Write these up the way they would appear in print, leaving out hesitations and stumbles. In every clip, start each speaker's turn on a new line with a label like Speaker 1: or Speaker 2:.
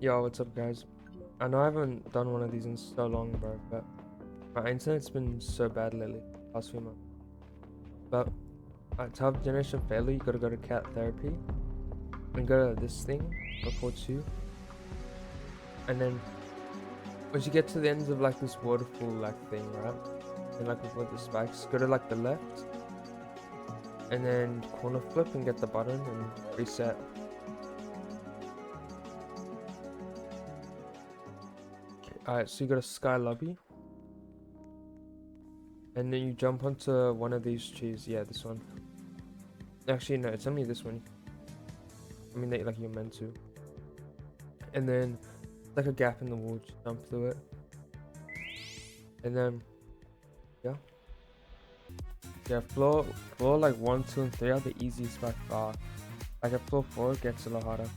Speaker 1: Yo, what's up, guys? I know I haven't done one of these in so long, bro, but my internet's been so bad lately, past few months. But to have generation failure, you gotta go to cat therapy and go to this thing before 2. And then once you get to the ends of like this waterfall like thing, right? And like with the spikes, go to like the left and then corner flip and get the button and reset. Alright, so you go to Sky Lobby. And then you jump onto one of these trees. Yeah, this one. Actually, no, it's only this one. I mean, like you're meant to. And then, it's like a gap in the wall. Just jump through it. And then, yeah. Yeah, floor like 1, 2, and 3 are the easiest by far. Like at floor 4, it gets a lot harder.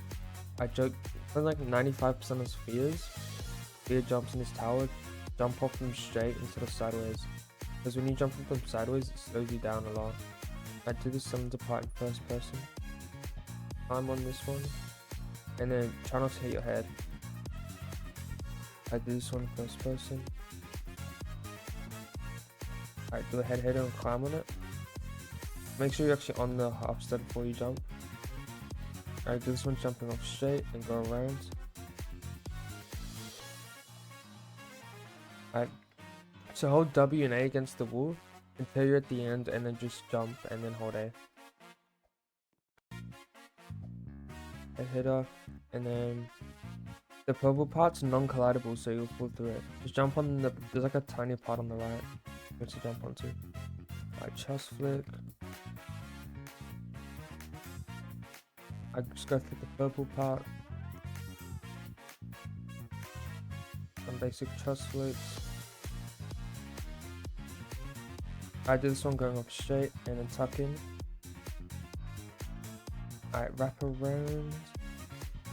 Speaker 1: I joke, for like 95% of spheres, Sphere jumps in his tower, jump off them straight instead of sideways. Because when you jump off them sideways, it slows you down a lot. I do this some part in first person. I'm on this one, and then try not to hit your head. I do this one in first person. Alright, do a head hitter and climb on it. Make sure you're actually on the half step before you jump. Alright, do this one jumping off straight and go around. Alright, so hold W and A against the wall until you're at the end, and then just jump and then hold A. Head hitter, and then the purple part's non-collidable, so you'll fall through it. Just jump on the, there's like a tiny part on the right you have to jump onto. Alright, chest flick. I just go through the purple part. Some basic chest flicks. I do this one going up straight and then tuck in. Alright, wrap around.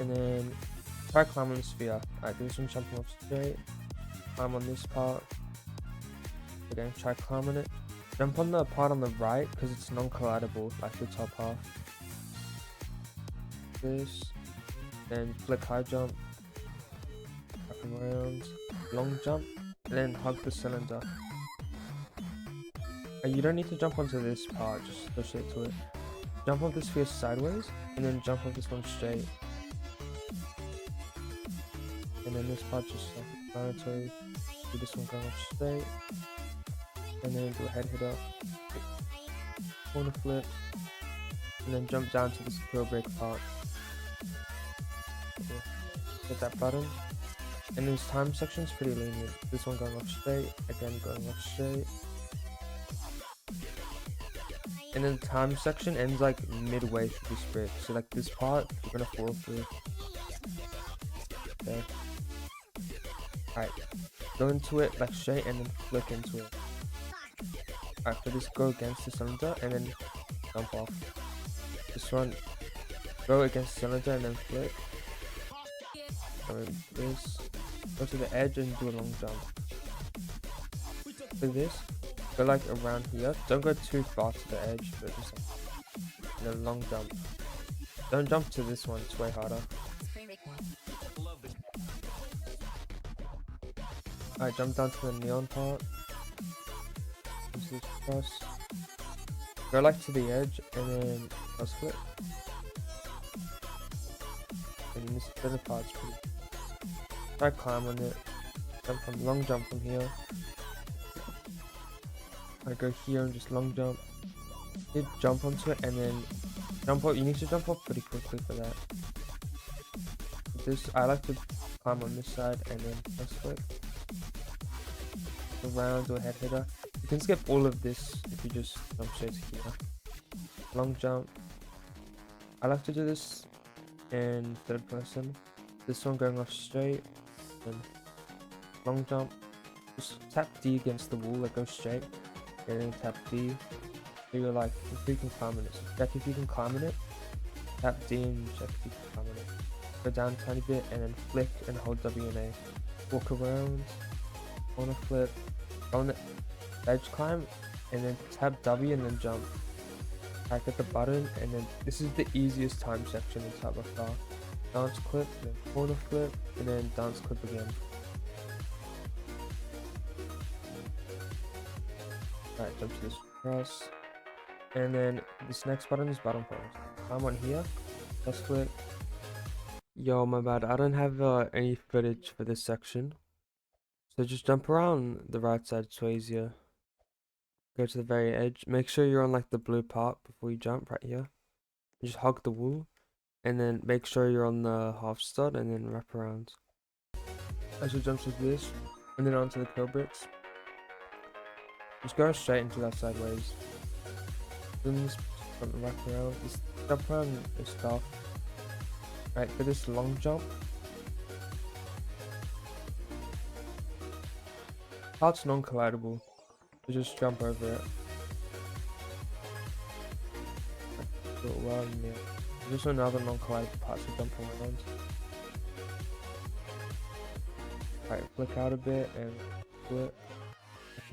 Speaker 1: And then try climbing the sphere. Alright, do this one jumping up straight. Climb on this part. Again, try climbing it. Jump on the part on the right because it's non-collidable, like the top half. This. Then flick high jump. Wrap around. Long jump. And then hug the cylinder. You don't need to jump onto this part, just go straight to it. Jump off this sphere sideways, and then jump off this one straight. And then this part just self-explanatory. Do this one going up straight. And then do a head hitter. Corner flip. And then jump down to this skill break part. Okay. Hit that button. And this time section is pretty lenient. This one going up straight, again going up straight. And then the time section ends like midway through this break. So like this part, you're gonna fall through. Okay. Alright. Go into it like straight and then flick into it. Alright, for this, go against the cylinder and then jump off. This one, go against the cylinder and then flick. And then this, go to the edge and do a long jump. For this, go like around here. Don't go too far to the edge, but just like a long jump. Don't jump to this one, it's way harder. Alright, jump down to the neon part. Cross. Go like to the edge and then cross flip. And this other part's pretty. Try climb on it. Jump from long jump from here. I go here and just long jump. You jump onto it and then jump up. You need to jump up pretty quickly for that. This I like to climb on this side and then press flip. Around or head hitter. You can skip all of this if you just jump straight to here. Long jump. I like to do this in third person. This one going off straight. And long jump. Just tap D against the wall, like go straight. And then tap D. So you're like, if you can climb in it. So check if you can climb in it. Tap D and check if you can climb in it. Go down a tiny bit and then flick and hold W and A. Walk around. Corner flip. On the edge climb. And then tap W and then jump. Back at the button. And then this is the easiest time section in Tab by far. dance clip, then corner flip, and then dance clip again. Alright, jump to this cross. And then this next button is button press. I'm on here, just click. Yo, my bad, I don't have any footage for this section. So just jump around the right side, it's way easier. Go to the very edge. Make sure you're on like the blue part before you jump right here. Just hug the wall. And then make sure you're on the half stud and then wrap around. I should jump with this. And then onto the kill bricks. Just go straight into that sideways. Then just wrap around. Just jump around and stuff. Right, for this long jump. Part's non-collidable. So just jump over it. Do it well, yeah. There's also another non-collidable part, so jump around. Right, flick out a bit and flip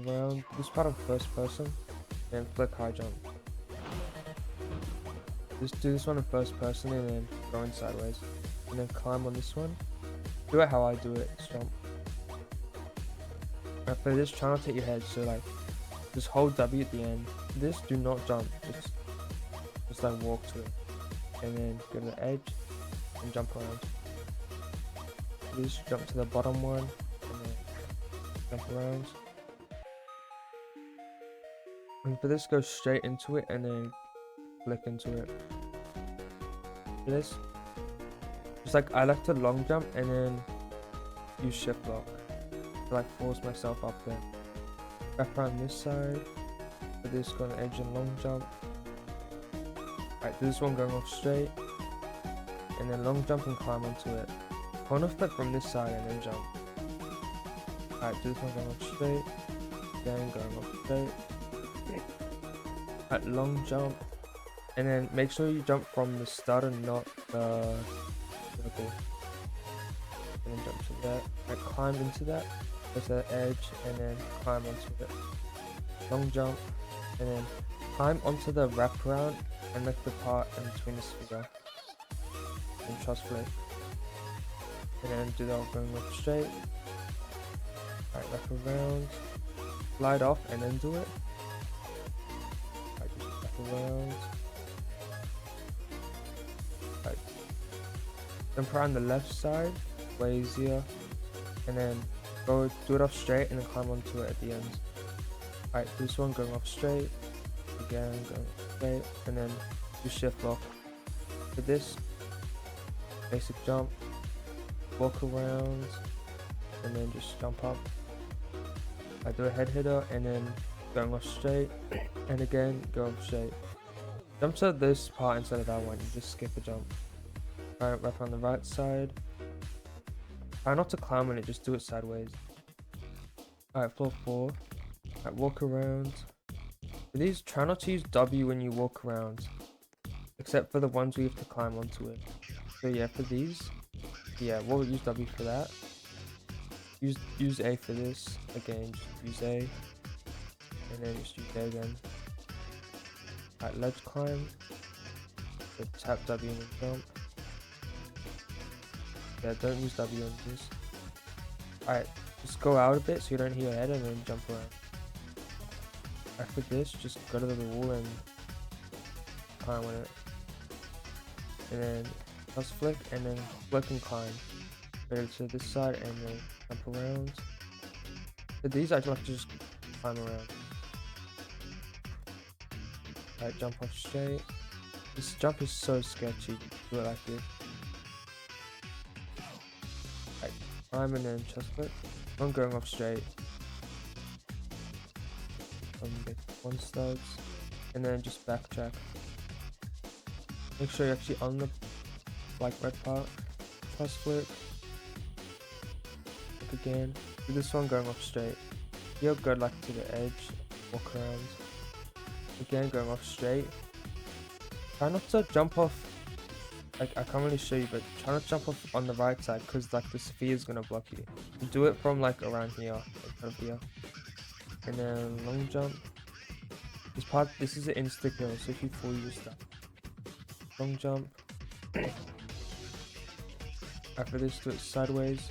Speaker 1: around. This part of first person, and flick high jump. Just do this one in first person and then go in sideways. And then climb on this one. Do it how I do it, just jump. Right, for this, try not to hit your head, so like, just hold W at the end. This, do not jump, just like walk to it. And then go to the edge and jump around. This, jump to the bottom one and then jump around. And for this, go straight into it and then flick into it. For this, just like I like to long jump and then use shift lock to like force myself up there. Wrap around this side. For this, go on the edge and long jump. Right, this one going off straight, and then long jump and climb onto it. Corner flip from this side and then jump. Alright, do this one going off straight, again going off straight. Alright, long jump, and then make sure you jump from the start and not the circle. And then jump to that. Alright, climb into that, go to the edge, and then climb onto it. Long jump, and then climb onto the wraparound and lift the part in between the sphere. And trust flick. And then do that going up straight. Alright, wrap around. Slide off and then do it. Alright, just wrap around. Alright. Jump around the left side, way easier. And then go do it off straight and then climb onto it at the end. Alright, this one going off straight. Again, going straight, and then do shift lock. For this, basic jump, walk around, and then just jump up. I do a head hitter, and then going off straight, and again, go off straight. Jump to this part instead of that one, you just skip a jump. Alright, wrap on the right side. Try not to climb on it, just do it sideways. Alright, floor 4. Alright, walk around. For these, try not to use W when you walk around, except for the ones where you have to climb onto it. So yeah, for these, yeah, we'll use W for that. Use A for this. Again, just use A, and then just use A again. Alright, ledge climb. So tap W and then jump. Yeah, don't use W on this. Alright, just go out a bit so you don't hit your head and then jump around. After this, just go to the wall and climb on it. And then just flick and then flick and climb. Go to this side and then jump around. For these, I'd like to just climb around. Alright, jump off straight. This jump is so sketchy. Do it like this. Alright, climb and then chest flip. I'm going off straight. Get one studs, and then just backtrack. Make sure you're actually on the like red part. Trust flip. Look again. Do this one going off straight. You'll go like to the edge, walk around. Again going off straight. Try not to jump off. Like I can't really show you, but try not to jump off on the right side because like the sphere is gonna block you. Do it from like around here, like kind of here. And then long jump. This is an insta kill, so if you fall, you just stop. Long jump. After this, do it sideways.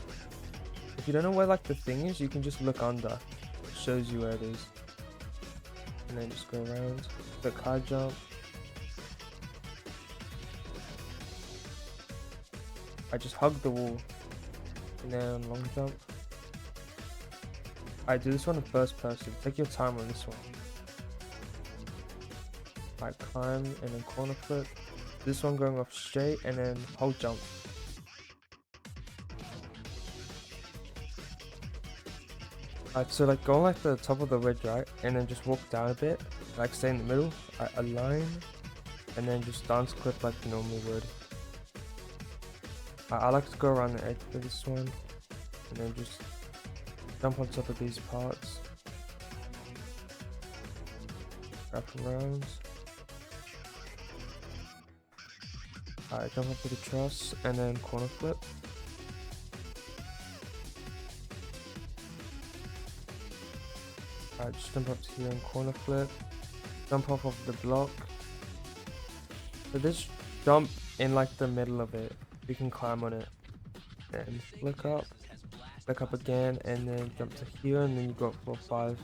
Speaker 1: If you don't know where like the thing is, you can just look under. It shows you where it is. And then just go around. The high jump. I just hug the wall. And then long jump. I do this one in first person. Take your time on this one. I climb and then corner flip. This one going off straight and then hold jump. Alright, so like go on like the top of the ridge, right? And then just walk down a bit. Like stay in the middle. Align. And then just dance clip like you normally would. I like to go around the edge for this one. And then just jump on top of these parts. Wrap around. Alright, jump up to the truss and then corner flip. Alright, just jump up to here and corner flip. Jump off of the block. So this jump in like the middle of it. You can climb on it. And flick up again, and then jump to here, and then you got floor 5.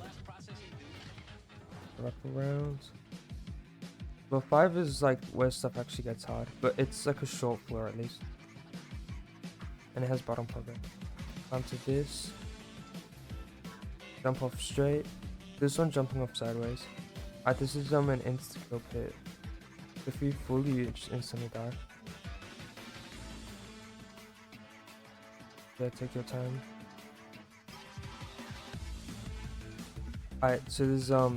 Speaker 1: Wrap around. Floor 5 is like where stuff actually gets hard, but it's like a short floor at least. And it has bottom plugin. Climb to this. Jump off straight. This one jumping off sideways. This is an insta-kill pit. If you fully, you just instantly die. Yeah, take your time. Alright, so there's I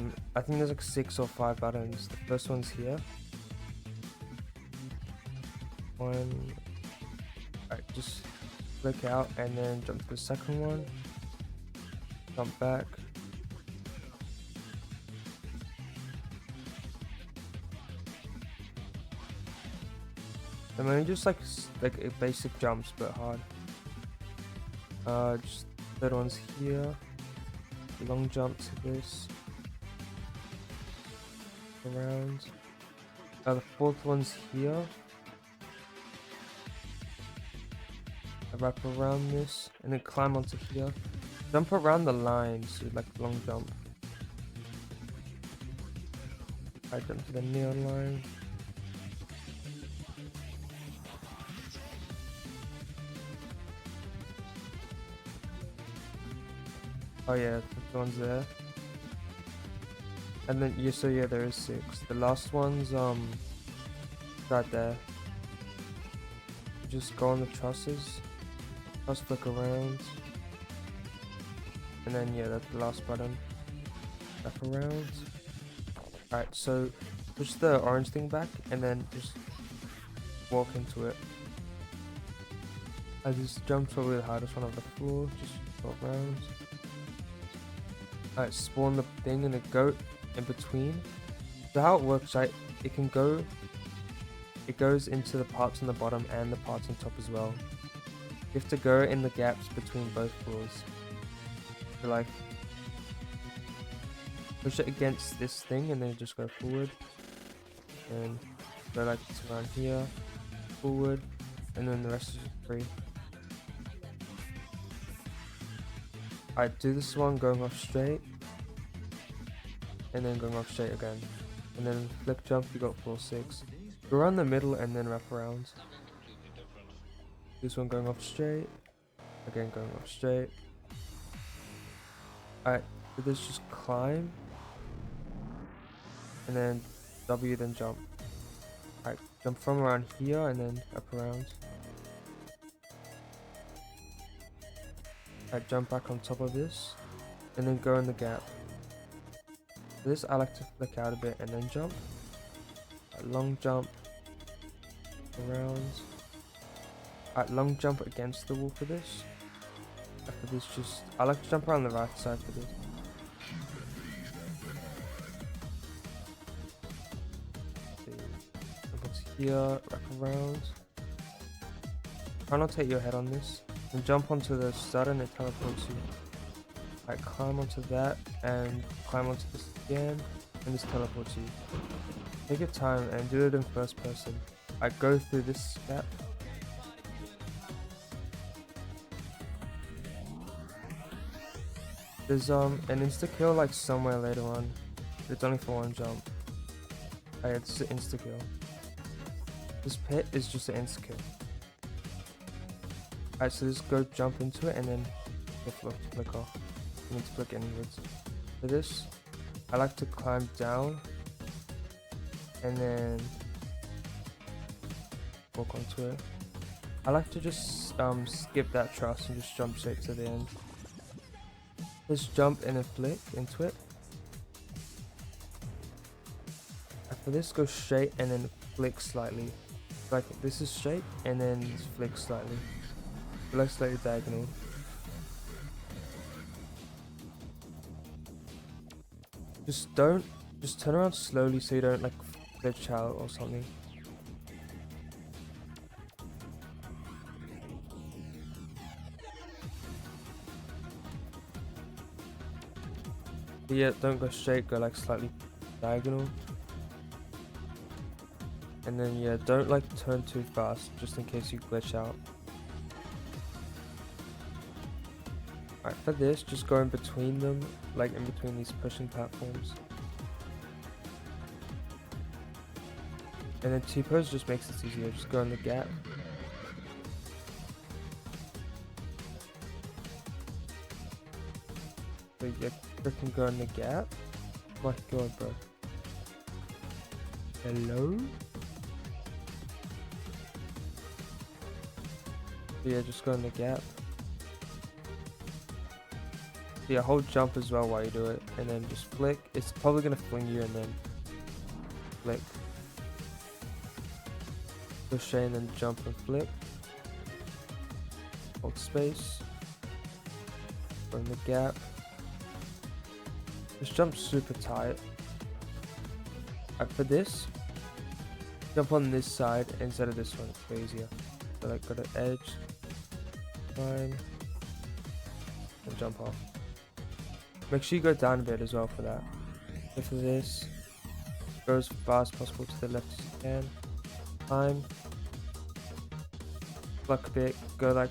Speaker 1: think there's like 6 or 5 buttons. The first one's here. One. Alright, just flick out and then jump to the second one. Jump back. And then just like a basic jumps but hard. Just third one's here. Long jump to this. Around. The fourth one's here. I wrap around this and then climb onto here. Jump around the line, so like long jump. I jump to the neon line. Oh yeah, the one's there. And then yeah, so yeah, there is 6. The last one's right there. You just go on the trusses, truss flick around, and then yeah, that's the last button. Back around. Alright, so push the orange thing back and then just walk into it. I just jumped probably the hardest one off the floor, just go around. Alright, spawn the thing and a goat in between. So how it works, right? It goes into the parts on the bottom and the parts on top as well. You have to go in the gaps between both floors. So like, push it against this thing and then just go forward. And go like this around here, forward, and then the rest is free. Alright, do this one going off straight. And then going off straight again. And then flip jump, you got floor 6. Go around the middle and then wrap around. This one going off straight. Again going off straight. Alright, so this just climb. And then W, then jump. Alright, jump from around here and then up around. Alright, jump back on top of this. And then go in the gap. This I like to flick out a bit and then jump. Long jump around. Long jump against the wall for this. After this, just I like to jump around the right side for this. Jump onto here, wrap around. Try not to hit your head on this. And jump onto the stud and it teleports you. Alright, climb onto that and climb onto this again, and this teleports you. Take your time and do it in first person. I go through this gap. There's an insta kill like somewhere later on. But it's only for one jump. Oh, yeah, it's an insta kill. This pit is just an insta kill. Alright, so just go jump into it and then flick off. You need to flick inwards. For this, I like to climb down and then walk onto it. I like to just skip that truss and just jump straight to the end. Just jump and then flick into it. After this, go straight and then flick slightly. Like this is straight and then flick slightly. Flick slightly diagonal. Just turn around slowly so you don't like glitch out or something. But yeah, don't go straight, go like slightly diagonal. And then yeah, don't like turn too fast just in case you glitch out. Alright, for this, just go in between them, like in between these pushing platforms. And then T-pose just makes it easier, just go in the gap. So you freaking go in the gap. My god, bro. Hello? So yeah, just go in the gap. So yeah, hold jump as well while you do it, and then just flick. It's probably gonna fling you and then flick. Go straight and then jump and flick. Hold space. Go in the gap. Just jump super tight. For this, jump on this side instead of this one. It's way easier. So like go to edge, climb, and jump off. Make sure you go down a bit as well for that. So for this, go as far as possible to the left as you can. Climb, pluck a bit, go like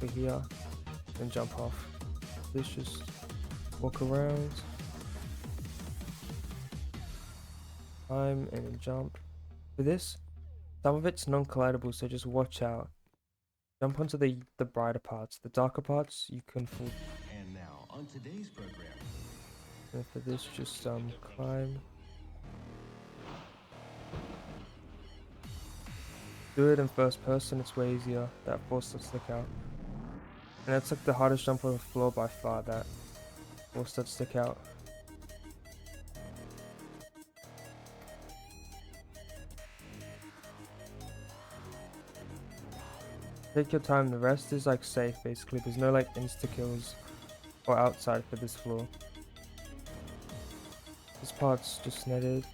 Speaker 1: over here, and jump off. This just walk around. Climb and then jump. For this, some of it's non-collidable, so just watch out. Jump onto the brighter parts. The darker parts you can fall.
Speaker 2: And now on today's program.
Speaker 1: And for this, just climb. Do it in first person. It's way easier. That force to stick out. And that's like the hardest jump on the floor by far. That force that stick out. Take your time, the rest is like safe basically. There's no like insta kills or outside for this floor. This part's just netted.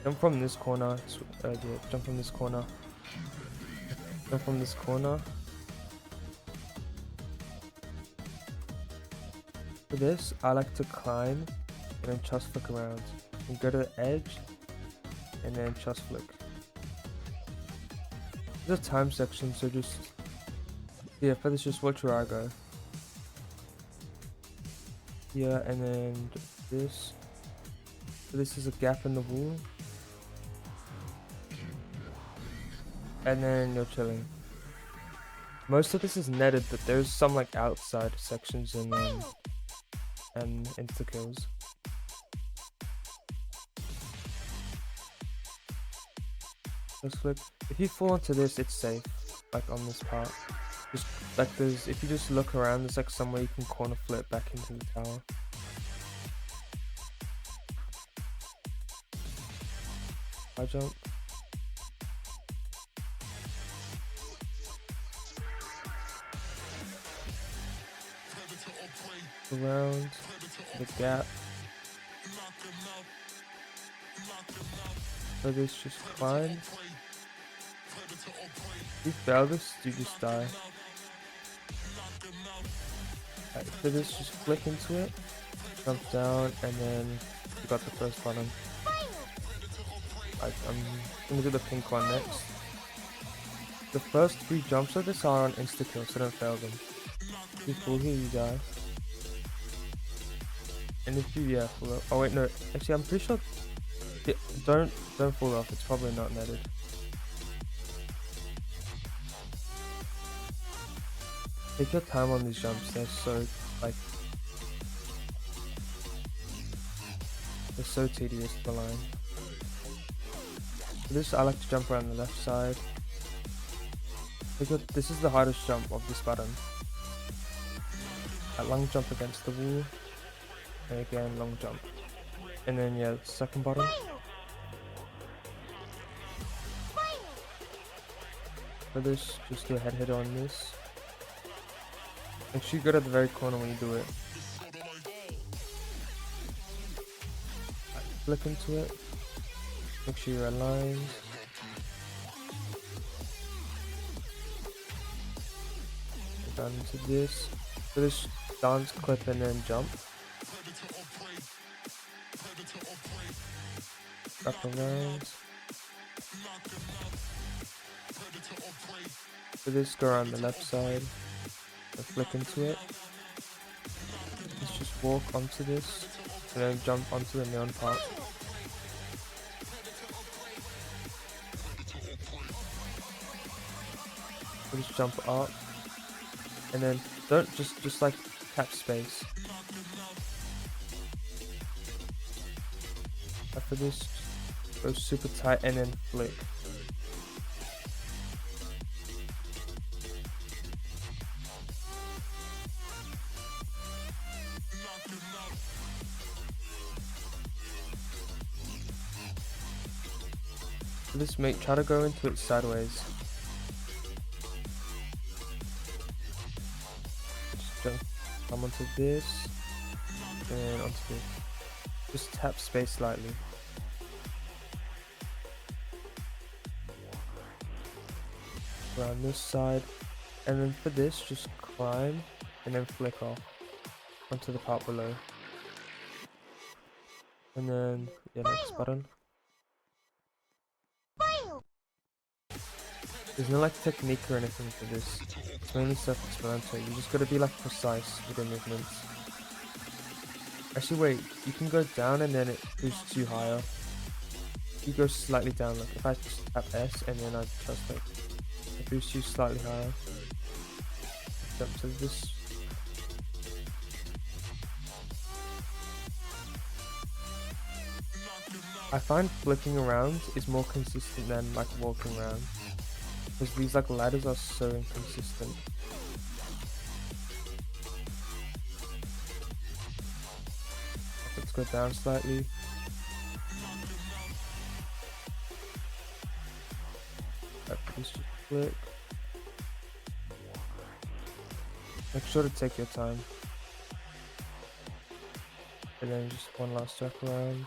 Speaker 1: Jump from this corner. Yeah, jump from this corner. Jump from this corner. For this, I like to climb and then just flick around. And go to the edge and then just flick. There's a time section, so just yeah, for this just watch where I go. Yeah, and then this. So this is a gap in the wall. And then you're chilling. Most of this is netted, but there's some like outside sections and insta kills. Just flick. If you fall into this, it's safe. Like on this part, just like there's. If you just look around, there's like somewhere you can corner flip back into the tower. I jump. Around the gap. So this just climb. If you fail this, you just die. Right, so this just flick into it, jump down, and then you got the first button. I'm gonna do the pink one next. The first 3 jumps of this are on insta kill, so don't fail them. You fall here, you die. And if you, yeah, fall off. Oh wait, no. Actually, I'm pretty sure. Yeah, don't fall off. It's probably not netted. Take your time on these jumps. They're so like they're so tedious to line. For this, I like to jump around the left side. Because this is the hardest jump of this button. A long jump against the wall, and again long jump. And then yeah, second button. For this, just do a head hit on this. Make sure you go to the very corner when you do it. Flick into it. Make sure you're aligned. Go down into this. For this, dance, clip, and then jump. Wrap around. For this, go around the left side and flick into it. Let's just walk onto this and then jump onto the neon part. We'll just jump up and then don't just like tap space. After this, go super tight and then flick. For this, try to go into it sideways. Just come onto this and onto this. Just tap space slightly. Around this side, and then for this, just climb and then flick off onto the part below. And then yeah, next button. There's no like technique or anything for this. It's mainly self-explanatory. You just gotta be like precise with your movements. Actually, wait. You can go down and then it boosts you higher. You go slightly down. Like if I just tap S and then I just like it boosts you slightly higher. Jump to this. I find flicking around is more consistent than like walking around. Because these like ladders are so inconsistent. Let's go down slightly. Please just flick. Make sure to take your time. And then just one last wrap around.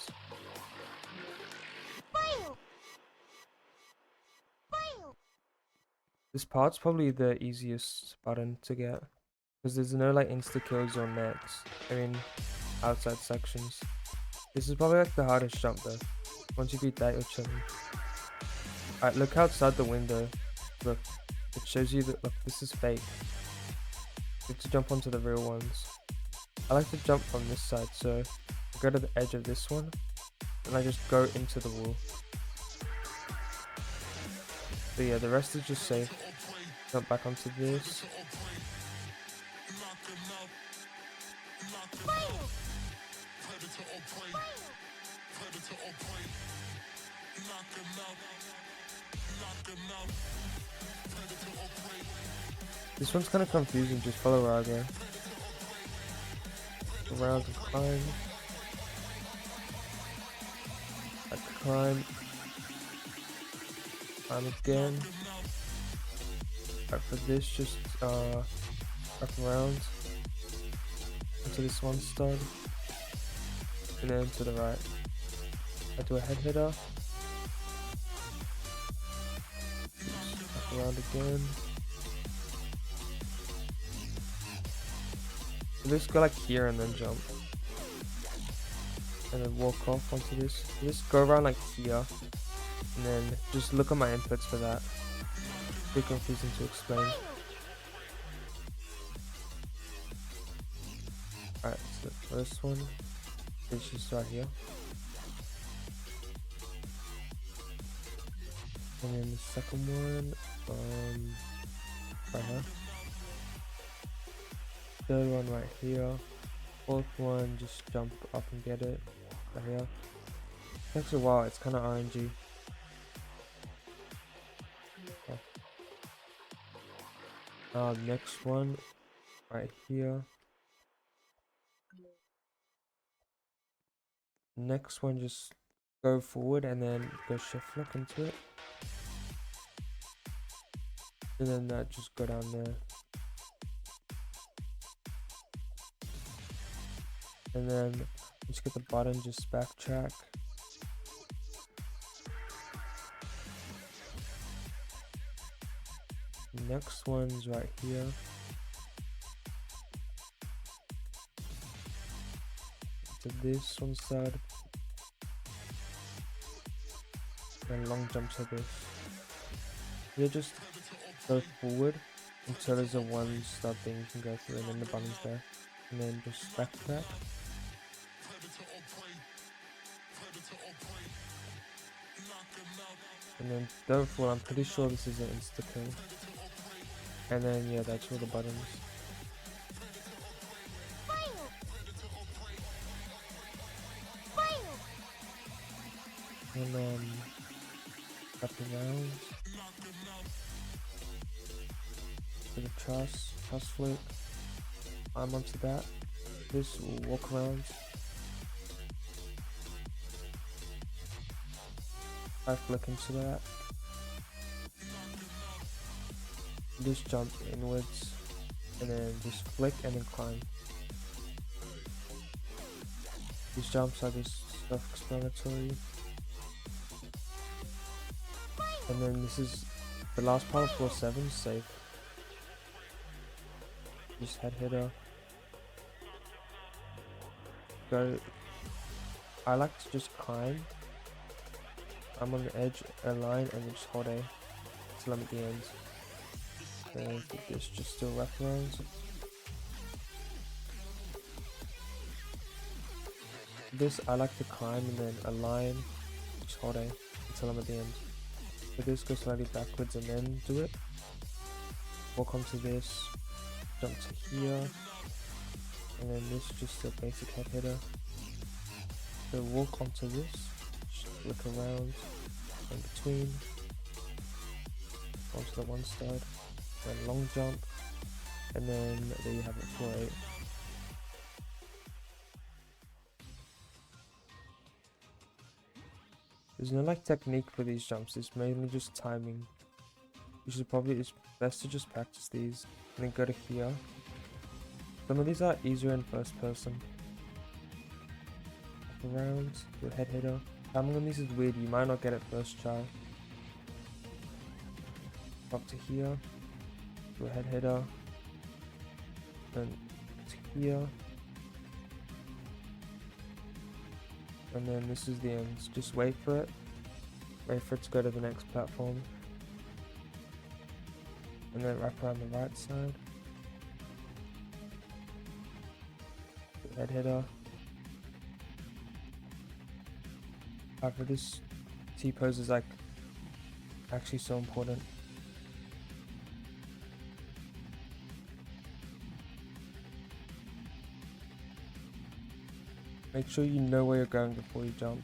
Speaker 1: This part's probably the easiest button to get. Because there's no like insta kills or nets. I mean, outside sections. This is probably like the hardest jump though. Once you beat that, you're chilling. Alright, look outside the window. Look, it shows you that, look, this is fake. You have to jump onto the real ones. I like to jump from this side, so I go to the edge of this one, and I just go into the wall. But yeah, the rest is just safe. Jump back onto this. This one's kind of confusing, just follow where I go. Around and climb. I climb. Climb again. Right, for this, just up around into this one stud, and then to the right. I do a head hitter. Up around again. So just go like here and then jump, and then walk off onto this. Just go around like here, and then just look at my inputs for that. Pretty confusing to explain. Alright, so the first one is just right here. And then the second one, right here. Third one right here. Fourth one, just jump up and get it right here. Takes a while, it's kind of RNG. Okay. Next one right here. Next one, just go forward and then go shift flick into it. And then that just go down there. And then just get the button, just backtrack. Next one's right here. To this one side. And long jump to this. You just go forward until there's a one stop thing you can go through, and then the button's there. And then just backtrack. And then don't fall, I'm pretty sure this is an insta kill. And then yeah, that's all the buttons. And up around to the truss flick. I'm onto that. This will walk around. I flick into that. Just jump inwards and then just flick and then climb. These jumps are just self-explanatory. And then this is the last part of floor 7, safe. Just head hitter. Go. I like to just climb. I'm on the edge, align, and then just hold A until I'm at the end. And this just still wrap around. This I like to climb and then align, just hold A until I'm at the end. So this goes slightly backwards and then do it. Walk onto this, jump to here, and then this just a basic head hitter. So walk onto this, just look around, in between, onto the one side, then long jump, and then there you have it, floor 8. There's no like technique for these jumps, it's mainly just timing. It's best to just practice these and then go to here. Some of these are easier in first person. Up around, do a head hitter. Timing on these is weird, you might not get it first try. Up to here, do a head hitter. Then to here. And then this is the end. Just wait for it. Wait for it to go to the next platform. And then wrap around the right side. Head hitter. However, this T-pose is like actually so important. Make sure you know where you're going before you jump.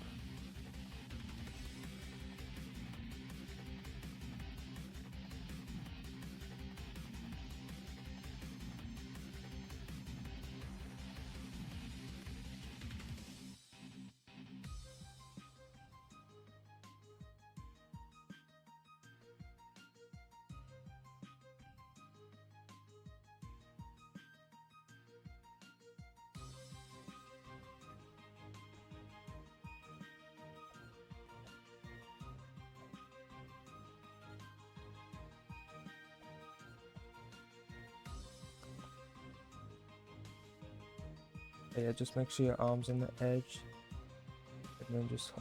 Speaker 1: Yeah, just make sure your arms on the edge, and then just.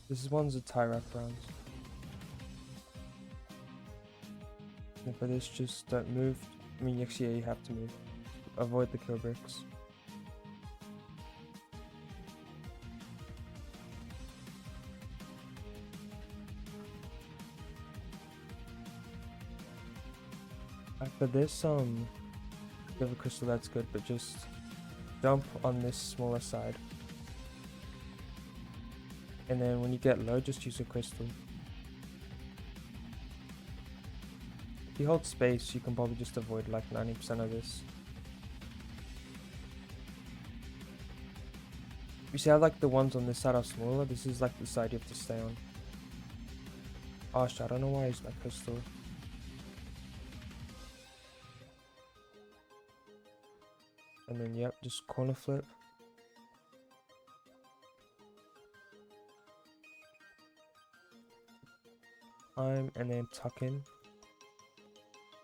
Speaker 1: This one's a tie wrap round. And for this, just don't move I mean, actually, yeah, you have to move. Avoid the kill bricks. After this, you have a crystal, that's good, but just jump on this smaller side. And then when you get low, just use a crystal. If you hold space, you can probably just avoid like 90% of this. You see how like the ones on this side are smaller? This is like the side you have to stay on. Oh shit, I don't know why I used my crystal. And then yep, just corner flip. Climb and then tuck in.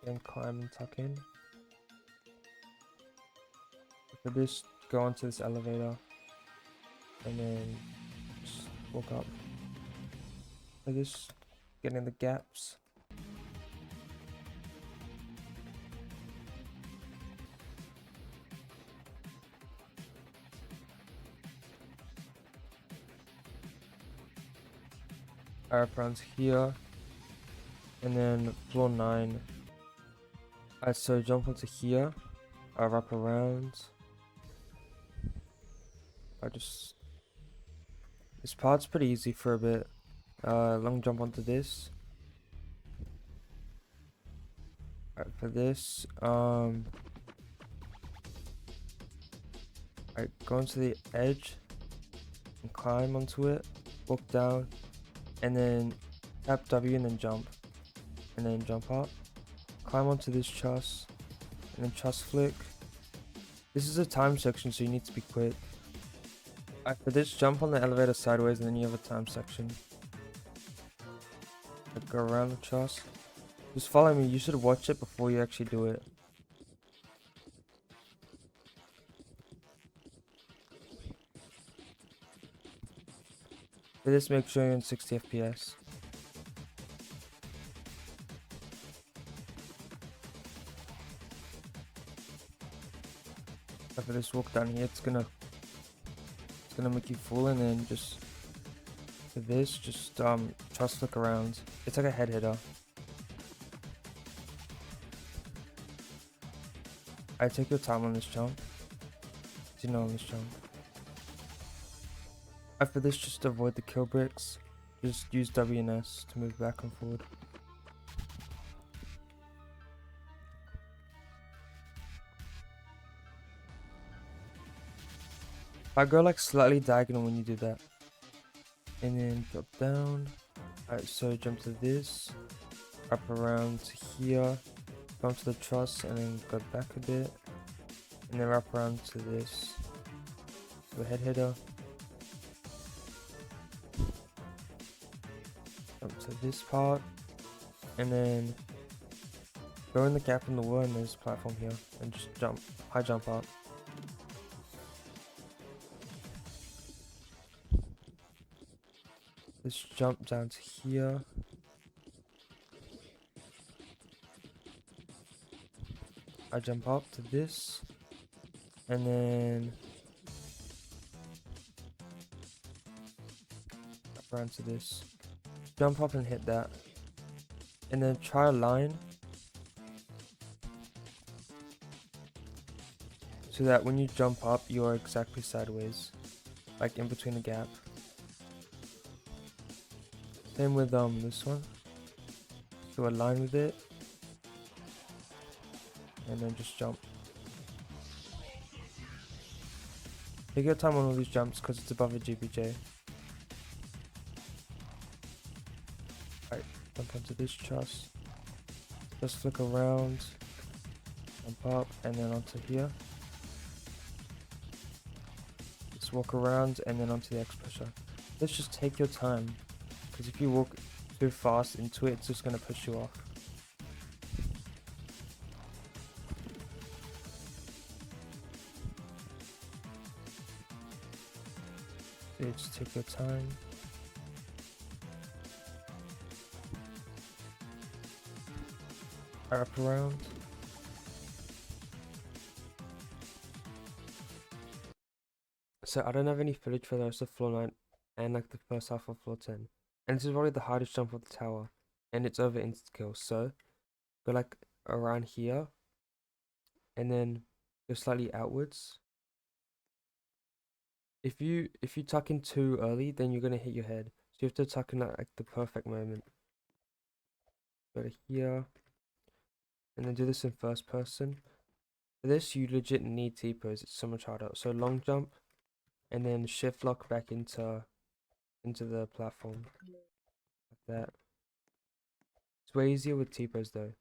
Speaker 1: Then climb and tuck in. For this, go onto this elevator. And then just walk up. For this, get in the gaps. Arrow runs here. And then floor 9. Alright, so jump onto here. Wrap around. This part's pretty easy for a bit. Long jump onto this. Alright, for this, alright, go onto the edge and climb onto it. Walk down, and then tap W and then jump. And then jump up. Climb onto this truss, and then truss flick. This is a time section, so you need to be quick. After this, jump on the elevator sideways, and then you have a time section. Go around the truss. Just follow me. You should watch it before you actually do it. For this, make sure you're in 60 FPS. After this, walk down here. It's gonna make you fall, and then just for this, just truss flick around. It's like a head hitter. I take your time on this jump. On this jump. After this, just avoid the kill bricks. Just use W and S to move back and forward. I go like slightly diagonal when you do that. And then drop down. Alright, so jump to this. Up around to here. Go onto the truss and then go back a bit. And then wrap around to this. The head hitter. Jump to this part. And then go in the gap in the wall, and there's a platform here. And just jump. High jump up. Let's jump down to here. I jump up to this. And then up around to this. Jump up and hit that. And then try a line. So that when you jump up, you are exactly sideways. Like in between the gap. Same with this one. Do a line with it. And then just jump. Take your time on all these jumps because it's above a GBJ. Alright, jump onto this truss. Just flick around. Jump up and then onto here. Just walk around and then onto the X pusher. Let's just take your time. Because if you walk too fast into it, it's just going to push you off. So just take your time. Wrap around. So I don't have any footage for the rest of floor 9 and like the first half of floor 10. And this is probably the hardest jump of the tower. And it's over insta kill. So go like around here and then go slightly outwards. If you tuck in too early, then you're gonna hit your head. So you have to tuck in at like the perfect moment. Go to here and then do this in first person. For this you legit need T-pose, it's so much harder. So long jump and then shift lock back into the platform. Like that. It's way easier with T-pose though.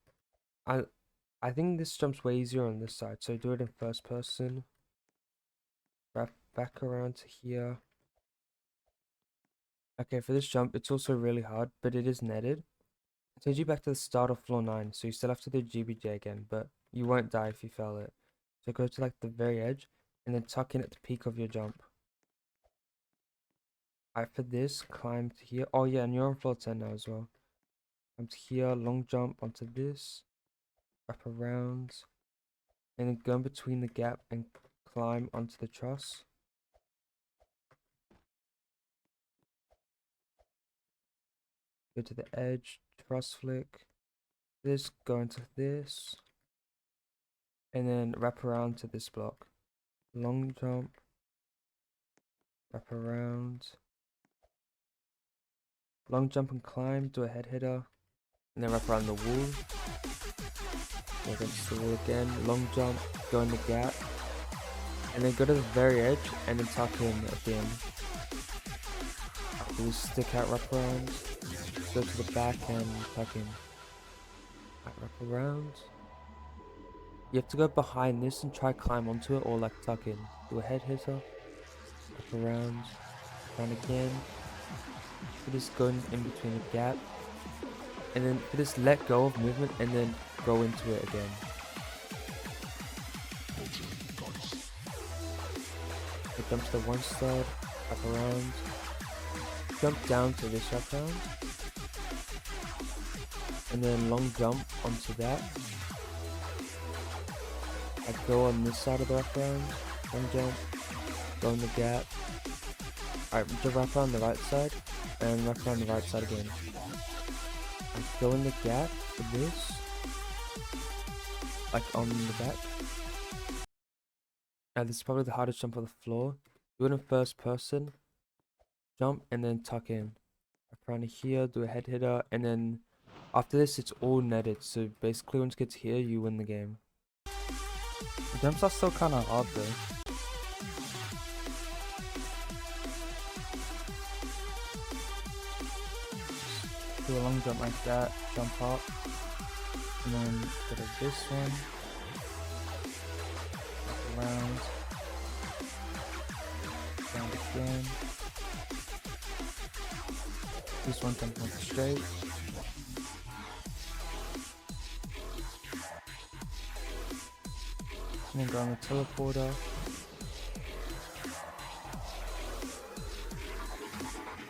Speaker 1: I think this jump's way easier on this side, so do it in first person. Wrap back around to here. Okay, for this jump, it's also really hard, but it is netted. It takes you back to the start of floor 9, so you still have to do GBJ again, but you won't die if you fail it. So go to like the very edge, and then tuck in at the peak of your jump. Alright, for this, climb to here. Oh yeah, and you're on floor 10 now as well. Come to here, long jump onto this. Wrap around. And then go in between the gap and climb onto the truss. Go to the edge, truss flick. This, go into this. And then wrap around to this block. Long jump. Wrap around. Long jump and climb, do a head hitter. And then wrap around the wall. Go against the wall again. Long jump, go in the gap. And then go to the very edge and then tuck in again. Do this stick out wrap around. Go to the back and tuck in. Wrap around. You have to go behind this and try climb onto it or like tuck in. Do a head hitter. Wrap around. Around again. For this go in between the gap. And then for this let go of movement and then go into it again. So jump to the one side, wrap around. Jump down to this wrap around. And then long jump onto that. I go on this side of the wrap around. Long jump. Go in the gap. Alright, just wrap around the right side. And wrap around the right side again. And go in the gap for this. Like on the back. Now this is probably the hardest jump on the floor. Do it in first person. Jump and then tuck in. Wrap around here, do a head hitter, and then after this it's all netted. So basically once it gets here, you win the game. The jumps are still kind of hard though. Do a long jump like that, jump up, and then go to this one, wrap around, down again. This one jump on straight. And then go on the teleporter.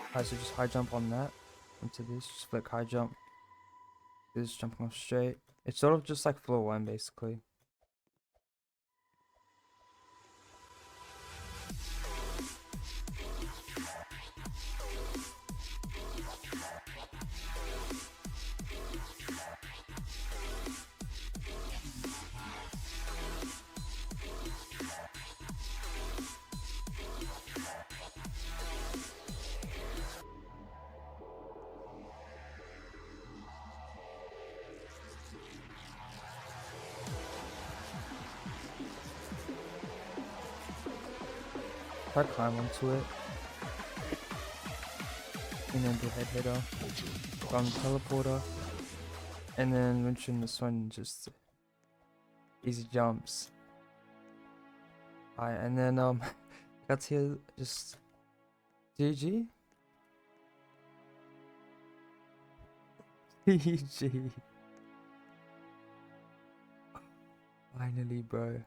Speaker 1: Alright, so just high jump on that. Into this, just flick high jump. This jumping off straight. It's sort of just like floor 1 basically. Try climb onto it. And then do head hitter. Go on the teleporter. And then mention this one, just easy jumps. Alright, and then got here just GG. GG. Finally, bro.